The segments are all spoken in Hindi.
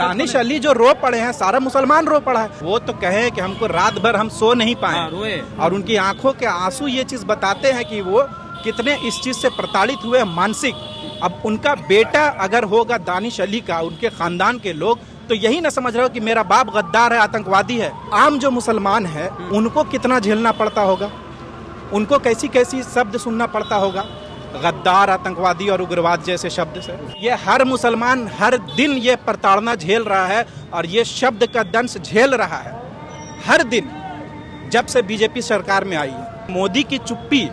दानिश अली जो रो पड़े हैं, सारा मुसलमान रो पड़ा है। वो तो कहे कि हमको रात भर हम सो नहीं पाए, और उनकी आंखों के आंसू ये चीज बताते हैं कि वो कितने इस चीज से प्रताड़ित हुए मानसिक। अब उनका बेटा अगर होगा दानिश अली का, उनके खानदान के लोग तो यही ना समझ रहे हो कि मेरा बाप गद्दार है, आतंकवादी है। आम जो मुसलमान है उनको कितना झेलना पड़ता होगा, उनको कैसी कैसी शब्द सुनना पड़ता होगा, गद्दार, आतंकवादी और उग्रवाद जैसे शब्द से। ये हर मुसलमान हर दिन ये प्रताड़ना झेल रहा है और ये शब्द का दंश झेल रहा है हर दिन, जब से बीजेपी सरकार में आई है। मोदी की चुप्पी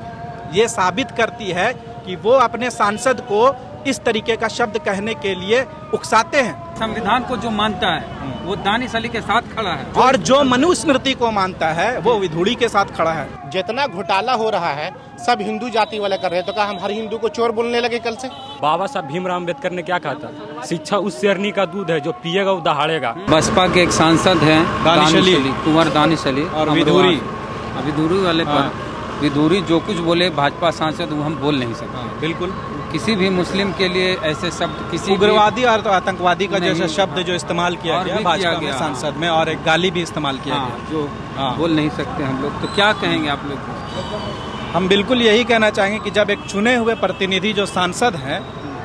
ये साबित करती है कि वो अपने सांसद को इस तरीके का शब्द कहने के लिए उकसाते हैं। संविधान को जो मानता है वो दानिश अली के साथ खड़ा है, और जो मनुस्मृति को मानता है वो विधुड़ी के साथ खड़ा है। जितना घोटाला हो रहा है सब हिंदू जाति वाले कर रहे हैं, तो क्या हम हर हिंदू को चोर बोलने लगे कल से? बाबा साहब भीमराव अम्बेडकर ने क्या कहा था, शिक्षा उस शेरनी का दूध है जो पिएगा वो दहाड़ेगा। बसपा के एक सांसद हैं दानिश अली, कुंवर दानिश अली, और विधुड़ी वाले पर विधुड़ी जो कुछ बोले भाजपा सांसद वो हम बोल नहीं सकते। बिल्कुल किसी भी मुस्लिम के लिए ऐसे शब्द, किसी उग्रवादी और तो आतंकवादी का जैसा शब्द जो इस्तेमाल किया गया भाजपा गया में सांसद में, और एक गाली भी इस्तेमाल किया गया जो बोल नहीं सकते हम लोग। तो क्या कहेंगे आप लोग? हम बिल्कुल यही कहना चाहेंगे कि जब एक चुने हुए प्रतिनिधि जो सांसद हैं,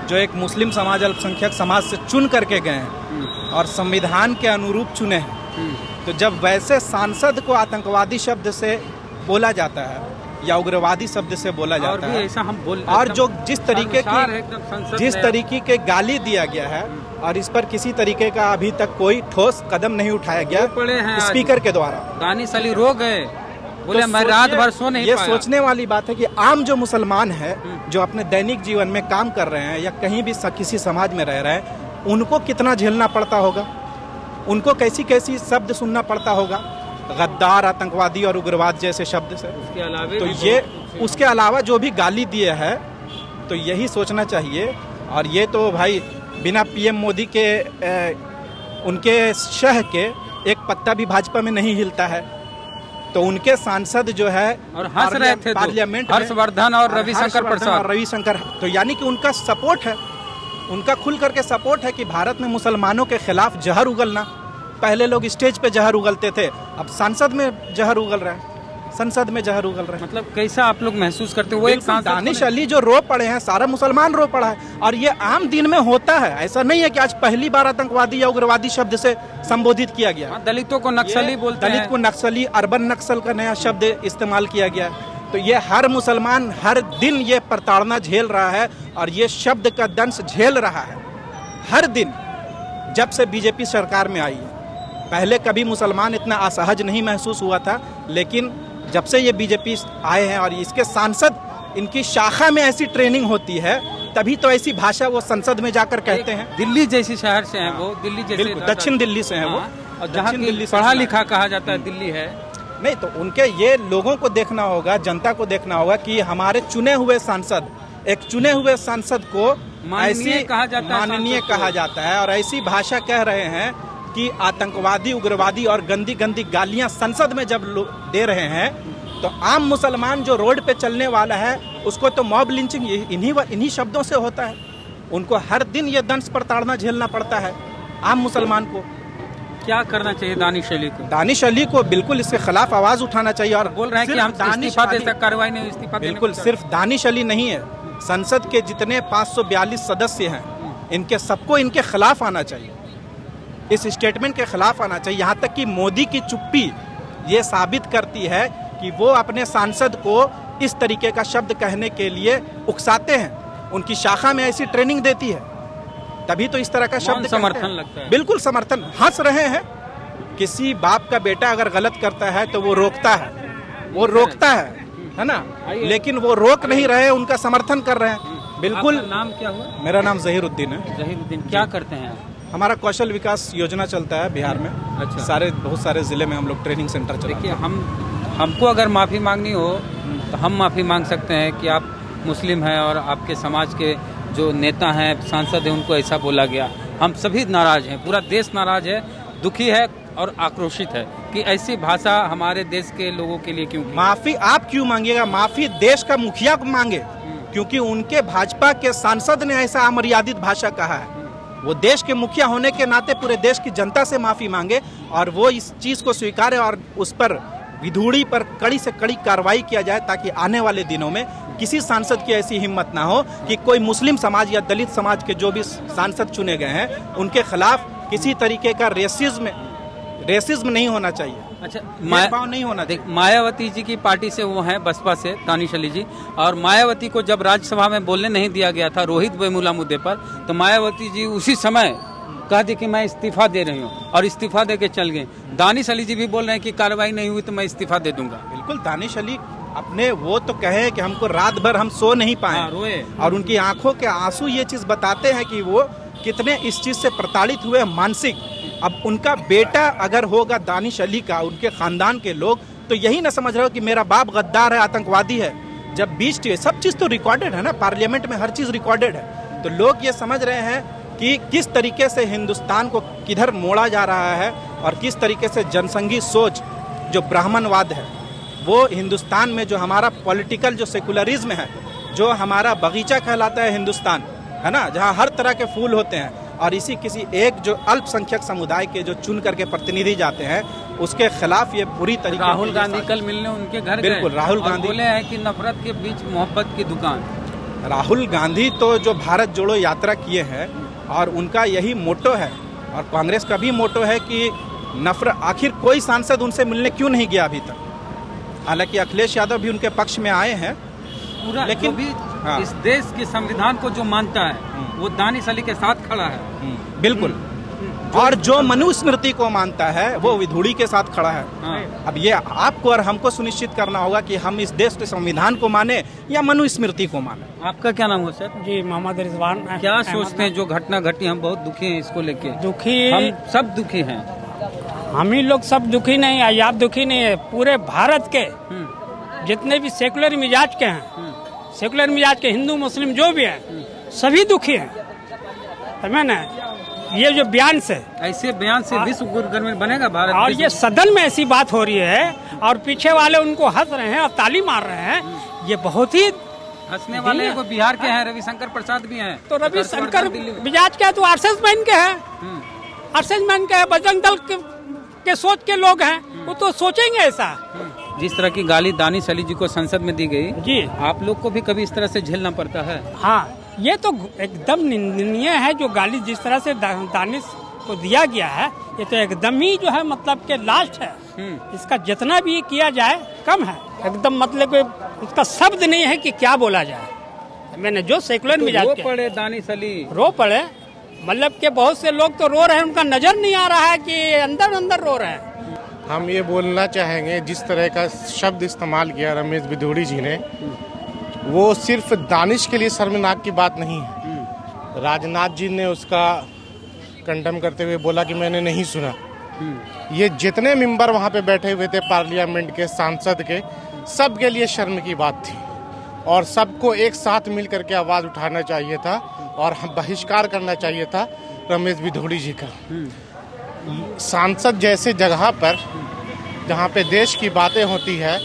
जो एक मुस्लिम समाज, अल्पसंख्यक समाज से चुन करके गए हैं और संविधान के अनुरूप चुने हैं, तो जब वैसे सांसद को आतंकवादी शब्द से बोला जाता है या उग्रवादी शब्द से बोला जाता है, ऐसा हम बोल, और जो जिस तरीके के गाली दिया गया है, और इस पर किसी तरीके का अभी तक कोई ठोस कदम नहीं उठाया गया स्पीकर के द्वारा। दानिश अली रो गए, बोले मैं रात भर सो नहीं पाया। ये सोचने वाली बात है कि आम जो मुसलमान है, जो अपने दैनिक जीवन में काम कर रहे हैं या कहीं भी किसी समाज में रह रहे हैं, उनको कितना झेलना पड़ता होगा, उनको कैसी कैसी शब्द सुनना पड़ता होगा, गद्दार, आतंकवादी और उग्रवाद जैसे शब्द से। तो ये उसके अलावा जो भी गाली दिए है, तो यही सोचना चाहिए। और ये तो भाई बिना पीएम मोदी के उनके शह के एक पत्ता भी भाजपा में नहीं हिलता है। तो उनके सांसद जो है और हंस रहे थे पार्लियामेंट, हर्षवर्धन और रविशंकर, तो यानी कि उनका सपोर्ट है, उनका खुल करके सपोर्ट है कि भारत में मुसलमानों के खिलाफ जहर उगलना। पहले लोग स्टेज पे जहर उगलते थे, अब सांसद में जहर उगल रहा है, संसद में जहर उगल रहा है। मतलब कैसा आप लोग महसूस करते हो? वो एक दानिश अली जो रो पड़े हैं, सारा मुसलमान रो पड़ा है, और ये आम दिन में होता है। ऐसा नहीं है कि आज पहली बार आतंकवादी या उग्रवादी शब्द से संबोधित किया गया। दलितों को नक्सली बोलते हैं, दलित को नक्सली, अर्बन नक्सल का नया शब्द इस्तेमाल किया गया। तो ये हर मुसलमान हर दिन ये प्रताड़ना झेल रहा है और ये शब्द का दंश झेल रहा है हर दिन, जब से बीजेपी सरकार में आई है। पहले कभी मुसलमान इतना असहज नहीं महसूस हुआ था, लेकिन जब से ये बीजेपी आए हैं और इसके सांसद, इनकी शाखा में ऐसी ट्रेनिंग होती है, तभी तो ऐसी भाषा वो संसद में जाकर कहते हैं। दिल्ली जैसी शहर से हैं वो, दिल्ली जैसे दक्षिण दिल्ली से हैं वो, और जहाँ दिल्ली पढ़ा लिखा कहा जाता है दिल्ली है। नहीं तो उनके ये लोगों को देखना होगा, जनता को देखना होगा कि हमारे चुने हुए सांसद, एक चुने हुए सांसद को माननीय कहा जाता है और ऐसी भाषा कह रहे हैं कि आतंकवादी, उग्रवादी और गंदी गंदी गालियां संसद में जब दे रहे हैं, तो आम मुसलमान जो रोड पे चलने वाला है उसको तो मॉब लिंचिंग इन्हीं शब्दों से होता है। उनको हर दिन ये दंश प्रताड़ना झेलना पड़ता है आम मुसलमान को। क्या करना चाहिए दानिश अली को? दानिश अली को बिल्कुल इसके खिलाफ आवाज उठाना चाहिए। और बोल रहे हैं कि हम इस्तीफा दे सकते, कार्रवाई नहीं, इस्तीफा बिल्कुल सिर्फ दानिश अली नहीं है, संसद के जितने 542 सदस्य हैं, इनके सबको इनके खिलाफ आना चाहिए, इस स्टेटमेंट के खिलाफ आना चाहिए। यहाँ तक कि मोदी की चुप्पी ये साबित करती है कि वो अपने सांसद को इस तरीके का शब्द कहने के लिए उकसाते हैं, उनकी शाखा में ऐसी ट्रेनिंग देती है, तभी तो इस तरह का शब्द समर्थन लगता है। बिल्कुल समर्थन, हंस रहे हैं। किसी बाप का बेटा अगर गलत करता है तो वो रोकता है ना, लेकिन वो रोक नहीं रहे, उनका समर्थन कर रहे हैं। बिल्कुल। नाम क्या हुआ? मेरा नाम जहीरुद्दीन है। जहीरुद्दीन, क्या करते हैं? हमारा कौशल विकास योजना चलता है बिहार में। अच्छा। बहुत सारे जिले में हम लोग ट्रेनिंग सेंटर चलाते हैं। देखिए, हमको अगर माफ़ी मांगनी हो तो हम माफ़ी मांग सकते हैं कि आप मुस्लिम हैं और आपके समाज के जो नेता हैं, सांसद हैं, उनको ऐसा बोला गया। हम सभी नाराज हैं, पूरा देश नाराज है, दुखी है और आक्रोशित है कि ऐसी भाषा हमारे देश के लोगों के लिए क्यों? माफी आप क्यों मांगिएगा? माफी देश का मुखिया को मांगे, क्योंकि उनके भाजपा के सांसद ने ऐसा अमर्यादित भाषा कहा है। वो देश के मुखिया होने के नाते पूरे देश की जनता से माफी मांगे और वो इस चीज को स्वीकारे और उस पर विधूड़ी पर कड़ी से कड़ी कार्रवाई किया जाए, ताकि आने वाले दिनों में किसी सांसद की ऐसी हिम्मत ना हो कि कोई मुस्लिम समाज या दलित समाज के जो भी सांसद चुने गए हैं उनके खिलाफ किसी तरीके का रेसिज्म नहीं होना चाहिए। अच्छा, भेदभाव नहीं होना चाहिए। मायावती जी की पार्टी से वो हैं, बसपा से दानिश अली जी, और मायावती को जब राज्यसभा में बोलने नहीं दिया गया था रोहित वेमुला मुद्दे पर, तो मायावती जी उसी समय कह दी कि मैं इस्तीफा दे रही हूँ और इस्तीफा दे के चल गए। दानिश अली जी भी बोल रहे हैं कि कार्रवाई नहीं हुई तो मैं इस्तीफा दे दूंगा। बिल्कुल, दानिश अली अपने वो तो कहे कि हमको रात भर हम सो नहीं पाए, रोए, और उनकी आंखों के आंसू ये चीज बताते हैं कि वो कितने इस चीज से प्रताड़ित हुए मानसिक। अब उनका बेटा अगर होगा दानिश अली का, उनके खानदान के लोग तो यही ना समझ रहे हो कि मेरा बाप गद्दार है, आतंकवादी है। जब बीच सब चीज तो रिकॉर्डेड है ना, पार्लियामेंट में हर चीज रिकॉर्डेड है, तो लोग ये समझ रहे हैं कि किस तरीके से हिंदुस्तान को किधर मोड़ा जा रहा है और किस तरीके से जनसंघी सोच जो ब्राह्मणवाद है वो हिंदुस्तान में, जो हमारा पॉलिटिकल जो सेकुलरिज्म है, जो हमारा बगीचा कहलाता है हिंदुस्तान, है ना, जहाँ हर तरह के फूल होते हैं, और इसी किसी एक जो अल्पसंख्यक समुदाय के जो चुन करके प्रतिनिधि जाते हैं उसके खिलाफ ये पूरी तरीके। राहुल गांधी कल मिलने उनके घर गए, बिल्कुल, राहुल गांधी बोले हैं कि नफरत के बीच मोहब्बत की दुकान। राहुल गांधी तो जो भारत जोड़ो यात्रा किए हैं और उनका यही मोटो है, और कांग्रेस का भी मोटो है कि नफरत, आखिर कोई सांसद उनसे मिलने क्यों नहीं गया अभी तक। हालांकि अखिलेश यादव भी उनके पक्ष में आए हैं, पूरा लेकिन भी इस देश के संविधान को जो मानता है वो दानिश अली के साथ खड़ा है। बिल्कुल, और जो मनुस्मृति को मानता है वो विधूड़ी के साथ खड़ा है। अब ये आपको और हमको सुनिश्चित करना होगा कि हम इस देश के संविधान को माने या मनुस्मृति को माने। आपका क्या नाम हो सर? जी, मोहम्मद रिजवान। क्या सोचते हैं जो घटना घटी? हम बहुत दुखी हैं इसको लेके। दुखी हम सब दुखी हैं। हम ही लोग सब दुखी नहीं है, आप दुखी नहीं है, पूरे भारत के जितने भी सेकुलर मिजाज के हैं, सेकुलर मिजाज के हिंदू मुस्लिम जो भी हैं सभी दुखी हैं, समझे ना। ये जो बयान से, ऐसे बयान से विश्व गुरु गर्व बनेगा भारत, और ये सदन में ऐसी बात हो रही है और पीछे वाले उनको हंस रहे हैं और ताली मार रहे हैं, ये बहुत ही हंसने वाले को बिहार के हैं, रविशंकर प्रसाद भी हैं। तो रविशंकर मिजाज के है तो आरएसएस मैन के हैं, आरएसएस मैन के है, बजरंग दल के सोच के लोग हैं, वो तो सोचेंगे ऐसा। जिस तरह की गाली दानिश अली जी को संसद में दी गई, जी, आप लोग को भी कभी इस तरह से झेलना पड़ता है? हाँ, ये तो एकदम निंदनीय है जो गाली जिस तरह से दानिश को दिया गया है, ये तो एकदम ही जो है मतलब के लास्ट है। इसका जितना भी किया जाए कम है, एकदम मतलब उसका शब्द नहीं है कि क्या बोला जाए। मैंने जो सेकुलर तो मिजाज रो पड़े दानिश अली, रो पड़े, मतलब के बहुत से लोग तो रो रहे हैं, उनका नजर नहीं आ रहा है कि अंदर अंदर रो रहे हैं। हम ये बोलना चाहेंगे, जिस तरह का शब्द इस्तेमाल किया रमेश बिधूड़ी जी ने, वो सिर्फ दानिश के लिए शर्मनाक की बात नहीं है। राजनाथ जी ने उसका कंडम करते हुए बोला कि मैंने नहीं सुना। ये जितने मेंबर वहाँ पे बैठे हुए थे पार्लियामेंट के, सांसद के, सब के लिए शर्म की बात थी, और सबको एक साथ मिल करके आवाज़ उठाना चाहिए था और बहिष्कार करना चाहिए था रमेश बिधूड़ी जी का। सांसद जैसे जगह पर जहाँ पे देश की बातें होती है,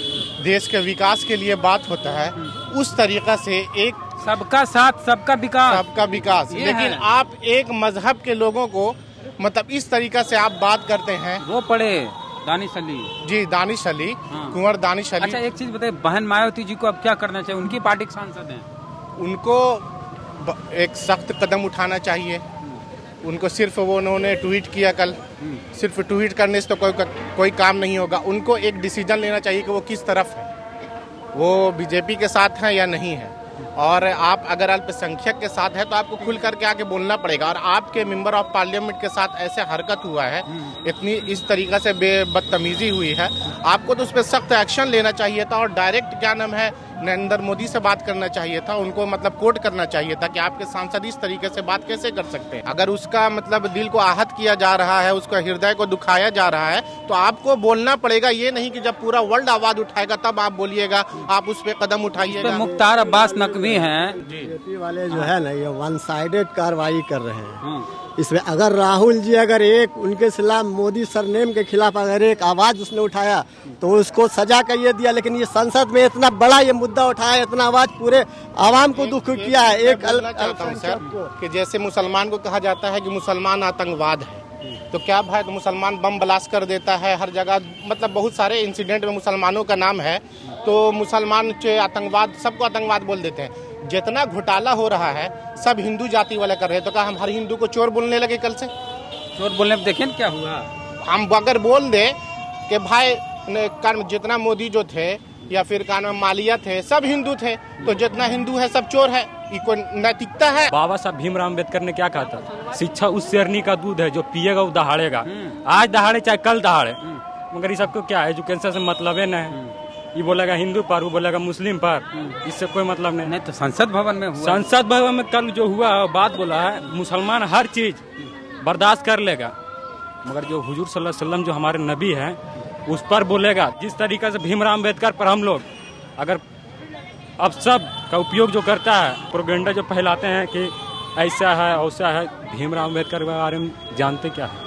देश के विकास के लिए बात होता है, उस तरीका से एक सबका साथ सबका विकास, लेकिन आप एक मजहब के लोगों को मतलब इस तरीका से आप बात करते हैं। वो पड़े दानिश अली जी, दानिश अली, कुंवर दानिश अली। अच्छा, एक चीज बताइए, बहन मायावती जी को अब क्या करना चाहिए? उनकी पार्टी के सांसद हैं, उनको एक सख्त कदम उठाना चाहिए। उनको सिर्फ वो उन्होंने ट्वीट किया कल, सिर्फ ट्वीट करने से तो कोई काम नहीं होगा। उनको एक डिसीजन लेना चाहिए कि वो किस तरफ है, वो बीजेपी के साथ हैं या नहीं है। और आप अगर अल्पसंख्यक के साथ है तो आपको खुल करके आके बोलना पड़ेगा। और आपके मेंबर ऑफ पार्लियामेंट के साथ ऐसे हरकत हुआ है, इतनी इस तरीका से बदतमीजी हुई है, आपको तो उस पर सख्त एक्शन लेना चाहिए था। और डायरेक्ट क्या नाम है, नरेंद्र मोदी से बात करना चाहिए था, उनको मतलब कोर्ट करना चाहिए था कि आपके सांसद इस तरीके से बात कैसे कर सकते हैं। अगर उसका मतलब दिल को आहत किया जा रहा है, उसका हृदय को दुखाया जा रहा है, तो आपको बोलना पड़ेगा। ये नहीं कि जब पूरा वर्ल्ड आवाज उठाएगा तब आप बोलिएगा, आप उस पर कदम उठाइएगा। मुख्तार अब्बास नकवी आदमी हैं। बीजेपी वाले जो है ना ये वन साइडेड कार्रवाई कर रहे हैं। इसमें अगर राहुल जी अगर एक उनके खिलाफ मोदी सरनेम के खिलाफ अगर एक आवाज उसने उठाया तो उसको सजा का ये दिया, लेकिन ये संसद में इतना बड़ा ये मुद्दा उठाया, इतना आवाज पूरे आवाम को दुख किया है। एक चाहता हूँ सर कि जैसे मुसलमान को कहा जाता है कि मुसलमान आतंकवाद है, तो क्या भाई तो मुसलमान बम ब्लास्ट कर देता है हर जगह, मतलब बहुत सारे इंसिडेंट में मुसलमानों का नाम है, तो मुसलमान आतंकवाद सबको आतंकवाद बोल देते हैं। जितना घोटाला हो रहा है सब हिंदू जाति वाले कर रहे हैं, तो क्या हम हर हिंदू को चोर बोलने लगे कल से? चोर बोलने में देखें क्या हुआ। हम अगर बोल दे कि भाई जितना मोदी जो थे या फिर मालिया थे सब हिंदू थे, तो जितना हिंदू है सब चोर है, ये कोई नैतिकता है? बाबा साहब भीमराव अम्बेडकर ने क्या कहा था, शिक्षा उस शेरनी का दूध है जो पिएगा वो दहाड़ेगा। आज दहाड़े चाहे कल दहाड़े, मगर ये सबको क्या है, एजुकेशन से मतलब है न। ये बोलेगा हिंदू पर, वो बोलेगा मुस्लिम पर, इससे कोई मतलब नहीं। तो संसद भवन में हुआ, संसद भवन में कल जो हुआ बात बोला है, मुसलमान हर चीज बर्दाश्त कर लेगा, मगर जो हुजूर सल्लल्लाहु अलैहि वसल्लम जो हमारे नबी हैं उस पर बोलेगा। जिस तरीके से भीमराव अम्बेडकर पर हम लोग अगर अब सब का उपयोग जो करता है, प्रोपेगेंडा जो फैलाते हैं कि ऐसा है वैसा है, भीमराव अम्बेडकर के बारे में जानते क्या है?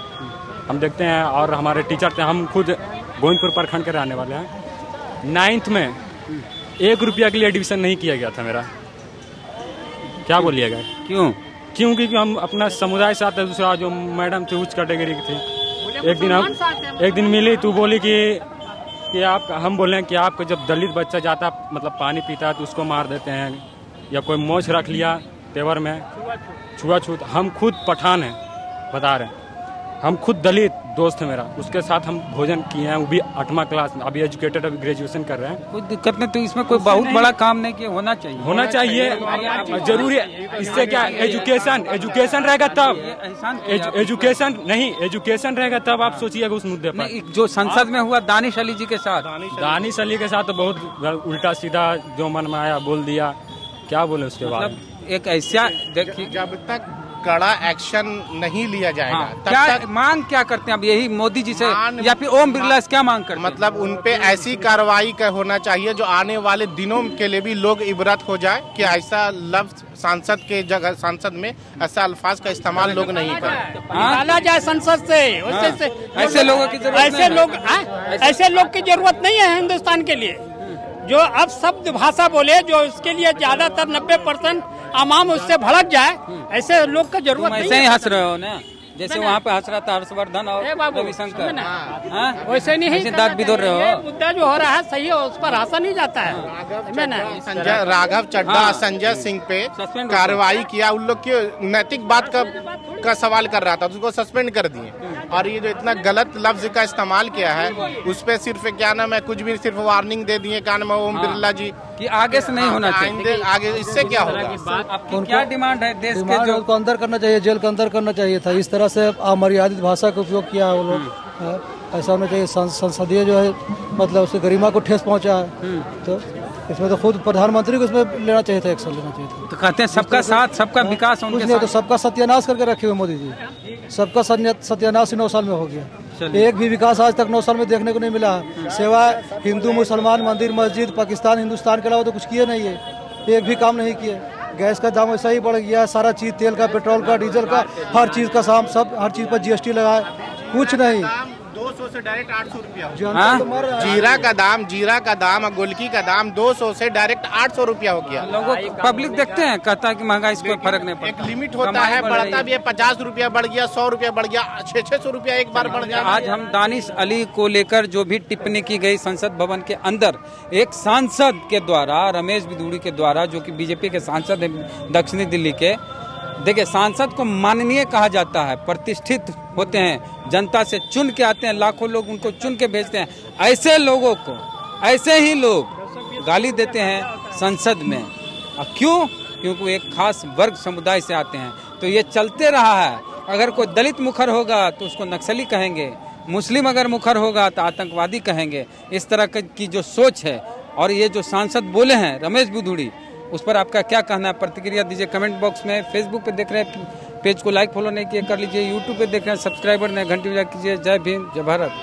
हम देखते हैं और हमारे टीचर थे, हम खुद गोविंदपुर प्रखंड के रहने वाले हैं। 9th में 1 रुपया के लिए एडमिशन नहीं किया गया था मेरा। क्या बोलिएगा? क्यों? क्योंकि हम अपना समुदाय से आते, दूसरा जो मैडम थे उच्च कैटेगरी की थी, एक दिन मिली तो बोली कि आप, हम बोले हैं कि आपको जब दलित बच्चा जाता मतलब पानी पीता है तो उसको मार देते हैं, या कोई मोछ रख लिया तेवर में, छुआछूत। हम खुद पठान हैं, बता रहे हैं, हम खुद दलित दोस्त है मेरा, उसके साथ हम भोजन किए हैं, वो भी 8वां क्लास में, अभी एजुकेटेड, अभी ग्रेजुएशन कर रहे हैं। कोई दिक्कत नहीं, तो इसमें कोई बहुत बड़ा काम नहीं किया, होना चाहिए जरूरी है। इससे क्या एजुकेशन रहेगा तब, एजुकेशन रहेगा तब आप सोचिएगा उस मुद्दे पर। जो संसद में हुआ दानिश अली जी के साथ, दानिश अली के साथ तो बहुत उल्टा सीधा जो मन में आया बोल दिया, क्या बोले उसके बाद। एक ऐसा देखिए, जब तक कड़ा एक्शन नहीं लिया जाएगा तब क्या तक मांग क्या करते हैं अब यही मोदी जी से या फिर ओम बिरला से क्या मांग करते हैं? मतलब उन पे ऐसी कार्रवाई का होना चाहिए जो आने वाले दिनों के लिए भी लोग इबरत हो जाए कि ऐसा लफ्ज सांसद के जगह, सांसद में ऐसा अल्फाज का इस्तेमाल लोग नहीं करें। निकाला जाए संसद से, ऐसे लोगों की जरूरत, ऐसे लोग की जरूरत नहीं है हिंदुस्तान के लिए, जो अब शब्द भाषा बोले, जो उसके लिए ज्यादातर 90% आवाम उससे भड़क जाए, ऐसे लोग का जरूरत नहीं है। ऐसे ही हंस रहे हो ना, जैसे वहाँ पे हंस रहा था हर्षवर्धन और रविशंकर, वैसे नहीं दांत बिदोर रहे हो। मुद्दा जो हो रहा है सही है, उस पर हंसा नहीं जाता है। संजय राघव चड्ढा, संजय सिंह पे कार्रवाई किया, उन लोग की नैतिक बात का सवाल कर रहा था, उसको सस्पेंड कर दिए। और ये जो इतना गलत लफ्ज का इस्तेमाल किया है उस पे सिर्फ क्या नाम है, कुछ भी सिर्फ वार्निंग दे दिए कान में ओम बिरला जी कि आगे से नहीं होना चाहिए। आगे इससे क्या होगा? आपकी क्या डिमांड है? देश के जो को अंदर करना चाहिए, जेल के अंदर करना चाहिए था। इस तरह से अमर्यादित भाषा का उपयोग किया है वो लोग, ऐसा होना चाहिए। संसदीय जो है मतलब उसकी गरिमा को ठेस पहुंचा है, तो इसमें तो खुद प्रधानमंत्री को इसमें लेना चाहिए था, एक्शन लेना चाहिए था। तो कहते हैं सबका साथ सबका विकास, कुछ नहीं तो सबका सत्यानाश करके रखे हुए मोदी जी, सबका सत्यानाश 9 साल में हो गया। एक भी विकास आज तक 9 साल में देखने को नहीं मिला है, सिवाय हिंदू मुसलमान मंदिर मस्जिद पाकिस्तान हिंदुस्तान के अलावा तो कुछ किए नहीं है, एक भी काम नहीं किए। गैस का दाम वैसा ही बढ़ गया, सारा चीज, तेल का, पेट्रोल का, डीजल का, हर चीज का साम सब हर चीज पर GST लगाए, कुछ नहीं। 200 से डायरेक्ट 800 रुपया, जीरा का दाम और गोलकी का दाम 200 से डायरेक्ट 800 रुपया हो गया। लोगों पब्लिक देखते हैं, कहता है कि महंगाई से कोई फर्क नहीं पड़ता। एक लिमिट होता है, बढ़ता भी है, 50 रुपया बढ़ गया, 100 रुपया बढ़ गया, 600 रुपया एक बार बढ़ गया। आज हम दानिश अली को लेकर जो भी टिप्पणी की गई संसद भवन के अंदर, एक सांसद के द्वारा, रमेश बिधूड़ी के द्वारा, जो कि बीजेपी के सांसद हैं दक्षिणी दिल्ली के। देखिए, सांसद को माननीय कहा जाता है, प्रतिष्ठित होते हैं, जनता से चुन के आते हैं, लाखों लोग उनको चुन के भेजते हैं। ऐसे लोगों को, ऐसे ही लोग गाली देते हैं संसद में। क्यों? क्योंकि एक खास वर्ग समुदाय से आते हैं। तो ये चलते रहा है। अगर कोई दलित मुखर होगा तो उसको नक्सली कहेंगे, मुस्लिम अगर मुखर होगा तो आतंकवादी कहेंगे। इस तरह की जो सोच है, और ये जो सांसद बोले हैं रमेश बिधूड़ी, उस पर आपका क्या कहना है? प्रतिक्रिया दीजिए कमेंट बॉक्स में। फेसबुक पे देख रहे हैं, पेज को लाइक फॉलो नहीं किए कर लीजिए। यूट्यूब पे देख रहे हैं, सब्सक्राइबर नहीं, घंटी बजा कीजिए। जय भीम, जय भारत।